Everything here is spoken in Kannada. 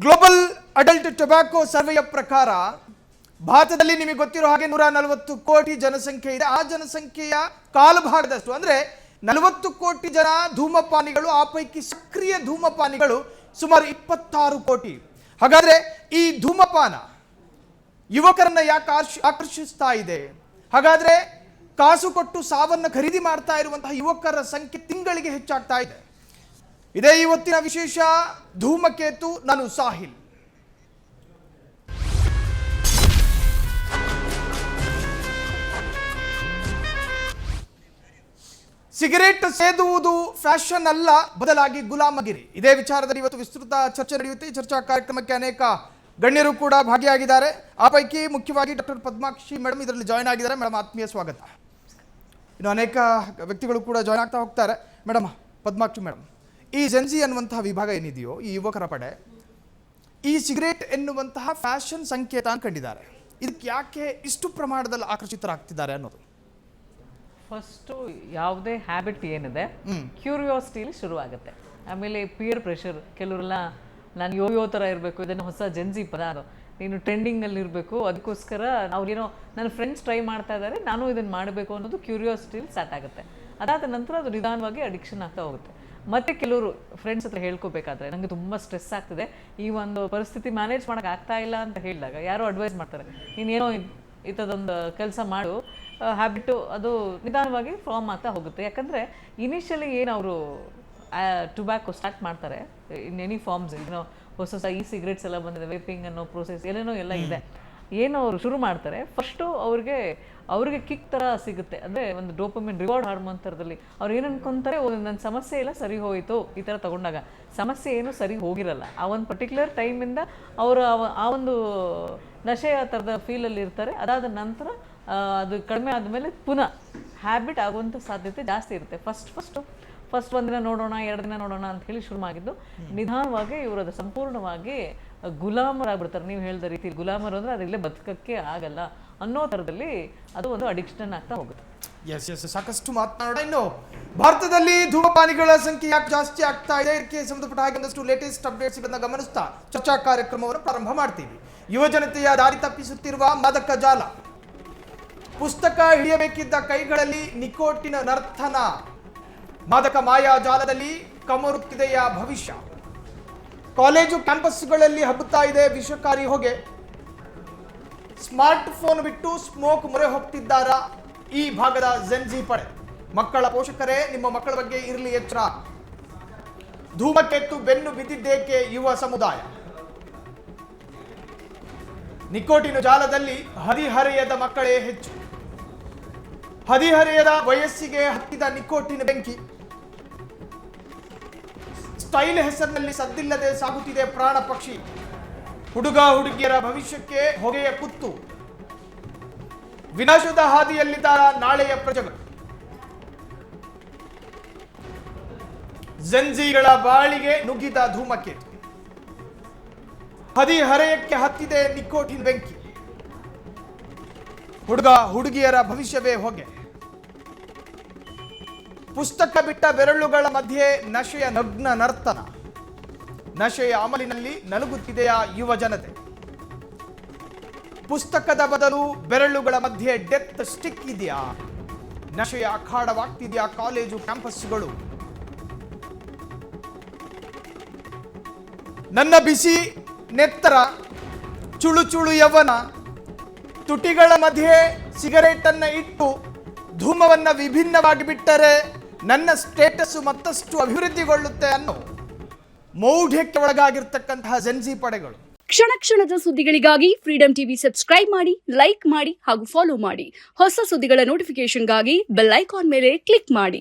ಗ್ಲೋಬಲ್ ಅಡಲ್ಟ್ ಟೊಬ್ಯಾಕೋ ಸರ್ವೆಯ ಪ್ರಕಾರ ಭಾರತದಲ್ಲಿ ನಿಮಗೆ ಗೊತ್ತಿರೋ ಹಾಗೆ 140 ಕೋಟಿ ಜನಸಂಖ್ಯೆ ಇದೆ. ಆ ಜನಸಂಖ್ಯೆಯ ಕಾಲುಭಾಗದಷ್ಟು ಅಂದ್ರೆ 40 ಕೋಟಿ ಜನ ಧೂಮಪಾನಿಗಳು, ಆ ಪೈಕಿ ಸಕ್ರಿಯ ಧೂಮಪಾನಿಗಳು ಸುಮಾರು 26 ಕೋಟಿ. ಹಾಗಾದ್ರೆ ಈ ಧೂಮಪಾನ ಯುವಕರನ್ನ ಯಾಕೆ ಆಕರ್ಷಿಸ್ತಾ ಇದೆ? ಹಾಗಾದ್ರೆ ಕಾಸು ಕೊಟ್ಟು ಸಾವನ್ನ ಖರೀದಿ ಮಾಡ್ತಾ ಇರುವಂತಹ ಯುವಕರ ಸಂಖ್ಯೆ ತಿಂಗಳಿಗೆ ಹೆಚ್ಚಾಗ್ತಾ ಇದೆ. ಇದೇ ಇವತ್ತಿನ ವಿಶೇಷ ಧೂಮಕೇತು. ನಾನು ಸಾಹಿಲ್. ಸಿಗರೇಟ್ ಸೇದುವುದು ಫ್ಯಾಷನ್ ಅಲ್ಲ, ಬದಲಾಗಿ ಗುಲಾಮಗಿರಿ. ಇದೇ ವಿಚಾರದಲ್ಲಿ ಇವತ್ತು ವಿಸ್ತೃತ ಚರ್ಚೆ ನಡೆಯುತ್ತೆ. ಈ ಚರ್ಚಾ ಕಾರ್ಯಕ್ರಮಕ್ಕೆ ಅನೇಕ ಗಣ್ಯರು ಕೂಡ ಭಾಗಿಯಾಗಿದ್ದಾರೆ. ಆ ಪೈಕಿ ಮುಖ್ಯವಾಗಿ ಡಾಕ್ಟರ್ ಪದ್ಮಾಕ್ಷಿ ಮೇಡಮ್ ಇದರಲ್ಲಿ ಜಾಯ್ನ್ ಆಗಿದ್ದಾರೆ. ಮೇಡಮ್, ಆತ್ಮೀಯ ಸ್ವಾಗತ. ಇನ್ನು ಅನೇಕ ವ್ಯಕ್ತಿಗಳು ಕೂಡ ಜಾಯ್ನ್ ಆಗ್ತಾ ಹೋಗ್ತಾರೆ. ಮೇಡಮ್, ಪದ್ಮಾಕ್ಷಿ ಮೇಡಮ್, ಈ ಜೆನ್ಜಿ ಅನ್ನುವಂತಹ ವಿಭಾಗ ಏನಿದೆಯೋ, ಈ ಯುವಕರ ಪಡೆ ಈ ಸಿಗರೇಟ್ ಎನ್ನುವಂತಹ ಫ್ಯಾಷನ್ ಸಂಕೇತ ಅನ್ಕೊಂಡಿದ್ದಾರೆ. ಇದಕ್ಕೆ ಯಾಕೆ ಇಷ್ಟು ಪ್ರಮಾಣದಲ್ಲಿ ಆಕರ್ಷಿತರಾಗ್ತಿದ್ದಾರೆ ಅನ್ನೋದು. ಫಸ್ಟು ಯಾವುದೇ ಹ್ಯಾಬಿಟ್ ಏನಿದೆ ಕ್ಯೂರಿಯಾಸಿಟಿಲಿ ಶುರುವಾಗುತ್ತೆ. ಆಮೇಲೆ ಪಿಯರ್ ಪ್ರೆಷರ್. ಕೆಲವರೆಲ್ಲ ನಾನು ಯೋ ಥರ ಇರಬೇಕು, ಇದನ್ನು ಹೊಸ ಜೆನ್ಜಿ ಪದ, ನೀನು ಟ್ರೆಂಡಿಂಗಲ್ಲಿ ಇರಬೇಕು, ಅದಕ್ಕೋಸ್ಕರ ಅವ್ರೇನೋ ನನ್ನ ಫ್ರೆಂಡ್ಸ್ ಟ್ರೈ ಮಾಡ್ತಾ ಇದ್ದಾರೆ, ನಾನು ಇದನ್ನು ಮಾಡಬೇಕು ಅನ್ನೋದು ಕ್ಯೂರಿಯಾಸಿಟಿಲಿ ಸ್ಟಾರ್ಟ್ ಆಗುತ್ತೆ. ಅದಾದ ನಂತರ ಅದು ನಿಧಾನವಾಗಿ ಅಡಿಕ್ಷನ್ ಆಗ್ತಾ ಹೋಗುತ್ತೆ. ಮತ್ತು ಕೆಲವರು ಫ್ರೆಂಡ್ಸ್ ಹತ್ರ ಹೇಳ್ಕೋಬೇಕಾದ್ರೆ ನನಗೆ ತುಂಬ ಸ್ಟ್ರೆಸ್ ಆಗ್ತಿದೆ, ಈ ಒಂದು ಪರಿಸ್ಥಿತಿ ಮ್ಯಾನೇಜ್ ಮಾಡೋಕೆ ಆಗ್ತಾ ಇಲ್ಲ ಅಂತ ಹೇಳಿದಾಗ ಯಾರೋ ಅಡ್ವೈಸ್ ಮಾಡ್ತಾರೆ, ನೀನೇನೋ ಈ ಥರದೊಂದು ಕೆಲಸ ಮಾಡು, ಹ್ಯಾಬಿಟು ಅದು ನಿಧಾನವಾಗಿ ಫಾರ್ಮ್ ಆಗ್ತಾ ಹೋಗುತ್ತೆ. ಯಾಕಂದರೆ ಇನಿಷಿಯಲಿ ಏನು ಅವರು ಟೊಬ್ಯಾಕೋ ಸ್ಟಾರ್ಟ್ ಮಾಡ್ತಾರೆ ಇನ್ ಎನಿ ಫಾರ್ಮ್ಸ್, ಏನೋ ಹೊಸ ಈ ಸಿಗರೇಟ್ಸ್ ಎಲ್ಲ ಬಂದಿದೆ, ವೇಪಿಂಗ್ ಅನ್ನೋ ಪ್ರೋಸೆಸ್ ಏನೇನೋ ಎಲ್ಲ ಇದೆ. ಏನು ಅವರು ಶುರು ಮಾಡ್ತಾರೆ, ಫಸ್ಟು ಅವ್ರಿಗೆ ಕಿಕ್ ಥರ ಸಿಗುತ್ತೆ. ಅಂದರೆ ಒಂದು ಡೋಪಮಿನ್ ರಿವಾರ್ಡ್ ಹಾರ್ಮೋನ್ ಥರದಲ್ಲಿ ಅವ್ರು ಏನು ಅನ್ಕೊಂತಾರೆ, ನನ್ನ ಸಮಸ್ಯೆ ಎಲ್ಲ ಸರಿ ಹೋಯಿತು ಈ ಥರ ತಗೊಂಡಾಗ. ಸಮಸ್ಯೆ ಏನು ಸರಿ ಹೋಗಿರಲ್ಲ. ಆ ಒಂದು ಪರ್ಟಿಕ್ಯುಲರ್ ಟೈಮಿಂದ ಅವರು ಆ ಒಂದು ನಶೆಯ ಥರದ ಫೀಲಲ್ಲಿ ಇರ್ತಾರೆ. ಅದಾದ ನಂತರ ಅದು ಕಡಿಮೆ ಆದಮೇಲೆ ಪುನಃ ಹ್ಯಾಬಿಟ್ ಆಗುವಂಥ ಸಾಧ್ಯತೆ ಜಾಸ್ತಿ ಇರುತ್ತೆ. ಫಸ್ಟ್ ಒಂದಿನ ನೋಡೋಣ, 2 ದಿನ ನೋಡೋಣ ಅಂತ ಹೇಳಿ ಶುರು ಮಾಡಿದ್ದು ನಿಧಾನವಾಗಿ ಇವರು ಅದು ಸಂಪೂರ್ಣವಾಗಿ ಗುಲಾಮರಾಗ್ಬಿಡ್ತಾರೆ. ನೀವು ಹೇಳಿದ ರೀತಿ ಗುಲಾಮರು ಅಂದರೆ ಅದಿಲ್ಲೇ ಬದುಕಕ್ಕೆ ಆಗಲ್ಲ ಅನ್ನೋ ಥರದಲ್ಲಿ ಅದು ಒಂದು ಅಡಿಕ್ಷನ್ ಆಗ್ತಾ ಹೋಗುತ್ತೆ. ಎಸ್, ಸಾಕಷ್ಟು ಮಾತನಾಡೋಣ. ಇನ್ನು ಭಾರತದಲ್ಲಿ ಧೂಮಪಾನಿಗಳ ಸಂಖ್ಯೆ ಯಾಕೆ ಜಾಸ್ತಿ ಆಗ್ತಾ ಇದೆ, ಇದಕ್ಕೆ ಸಂಬಂಧಪಟ್ಟ ಹಾಗೆ ಒಂದಷ್ಟು ಲೇಟೆಸ್ಟ್ ಅಪ್ಡೇಟ್ಸ್ ಇದನ್ನ ಗಮನಿಸ್ತಾ ಚರ್ಚಾ ಕಾರ್ಯಕ್ರಮವನ್ನು ಪ್ರಾರಂಭ ಮಾಡ್ತೀವಿ. ಯುವ ಜನತೆಯ ದಾರಿ ತಪ್ಪಿಸುತ್ತಿರುವ ಮಾದಕ ಜಾಲ. ಪುಸ್ತಕ ಹಿಡಿಯಬೇಕಿದ್ದ ಕೈಗಳಲ್ಲಿ ನಿಕೋಟಿನ ನರ್ತನ. ಮಾದಕ ಮಾಯಾ ಜಾಲದಲ್ಲಿ ಕಮರುತ್ತಿದೆಯ ಭವಿಷ್ಯ. ಕಾಲೇಜು ಕ್ಯಾಂಪಸ್ಗಳಲ್ಲಿ ಹಬ್ಬುತ್ತಾ ಇದೆ ವಿಷಕಾರಿ ಹೊಗೆ. ಸ್ಮಾರ್ಟ್ ಫೋನ್ ಬಿಟ್ಟು ಸ್ಮೋಕ್ ಮೊರೆ ಹೋಗ್ತಿದ್ದಾರಾ ಈ ಭಾಗದ ಜೆನ್ಜಿ ಪಡೆ? ಮಕ್ಕಳ ಪೋಷಕರೇ, ನಿಮ್ಮ ಮಕ್ಕಳ ಬಗ್ಗೆ ಇರಲಿ ಎಚ್ಚರ. ಧೂಮಕೇತು ಬೆನ್ನು ಬಿದ್ದಿದ್ದೇಕೆ ಯುವ ಸಮುದಾಯ? ನಿಕೋಟಿನ ಜಾಲದಲ್ಲಿ ಹದಿಹರೆಯದ ಮಕ್ಕಳೇ ಹೆಚ್ಚು. ಹದಿಹರೆಯದ ವಯಸ್ಸಿಗೆ ಹತ್ತಿದ ನಿಕೋಟಿನ ಬೆಂಕಿ. ಸ್ಟೈಲ್ ಹೆಸರಿನಲ್ಲಿ ಸದ್ದಿಲ್ಲದೆ ಸಾಗುತ್ತಿದೆ ಪ್ರಾಣ ಪಕ್ಷಿ. ಹುಡುಗ ಹುಡುಗಿಯರ ಭವಿಷ್ಯಕ್ಕೆ ಹೊಗೆಯ ಕುತ್ತು. ವಿನಾಶದ ಹಾದಿಯಲ್ಲಿದ್ದ ನಾಳೆಯ ಪ್ರಜೆಗಳು. ಜೆನ್ಜಿಗಳ ಬಾಳಿಗೆ ನುಗ್ಗಿದ ಧೂಮಕೇತು. ಹದಿಹರೆಯಕ್ಕೆ ಹತ್ತಿದೆ ನಿಕೋಟಿನ್ ಬೆಂಕಿ. ಹುಡುಗ ಹುಡುಗಿಯರ ಭವಿಷ್ಯವೇ ಹೊಗೆ. ಪುಸ್ತಕ ಬಿಟ್ಟ ಬೆರಳುಗಳ ಮಧ್ಯೆ ನಶೆಯ ನಗ್ನ ನರ್ತನ. ನಶೆಯ ಅಮಲಿನಲ್ಲಿ ನಲುಗುತ್ತಿದೆಯ ಯುವ ಜನತೆ. ಪುಸ್ತಕದ ಬದಲು ಬೆರಳುಗಳ ಮಧ್ಯೆ ಡೆತ್ ಸ್ಟಿಕ್ ಇದೆಯಾ? ನಶೆಯ ಅಖಾಡವಾಗ್ತಿದೆಯಾ ಕಾಲೇಜು ಕ್ಯಾಂಪಸ್ಗಳು? ನನ್ನ ಬಿಸಿ ನೆತ್ತರ, ಚುಳು ಚುಳು ಯೌವನ, ತುಟಿಗಳ ಮಧ್ಯೆ ಸಿಗರೇಟ್ ಅನ್ನ ಇಟ್ಟು ಧೂಮವನ್ನ ವಿಭಿನ್ನವಾಗಿ ಬಿಟ್ಟರೆ ನನ್ನ ಸ್ಟೇಟಸ್ ಮತ್ತಷ್ಟು ಅಭಿವೃದ್ಧಿಗೊಳ್ಳುತ್ತೆ ಅನ್ನೋ ಮೌಢ್ಯಕ್ಕೆ ಒಳಗಾಗಿರ್ತಕ್ಕಂತಹ ಜೆನ್ಜಿ ಪಡೆಗಳು. ಕ್ಷಣ ಕ್ಷಣದ ಸುದ್ದಿಗಳಿಗಾಗಿ ಫ್ರೀಡಂ ಟಿವಿ ಸಬ್ಸ್ಕ್ರೈಬ್ ಮಾಡಿ, ಲೈಕ್ ಮಾಡಿ ಹಾಗೂ ಫಾಲೋ ಮಾಡಿ. ಹೊಸ ಸುದ್ದಿಗಳ ನೋಟಿಫಿಕೇಶನ್ಗಾಗಿ ಬೆಲ್ ಐಕಾನ್ ಮೇಲೆ ಕ್ಲಿಕ್ ಮಾಡಿ.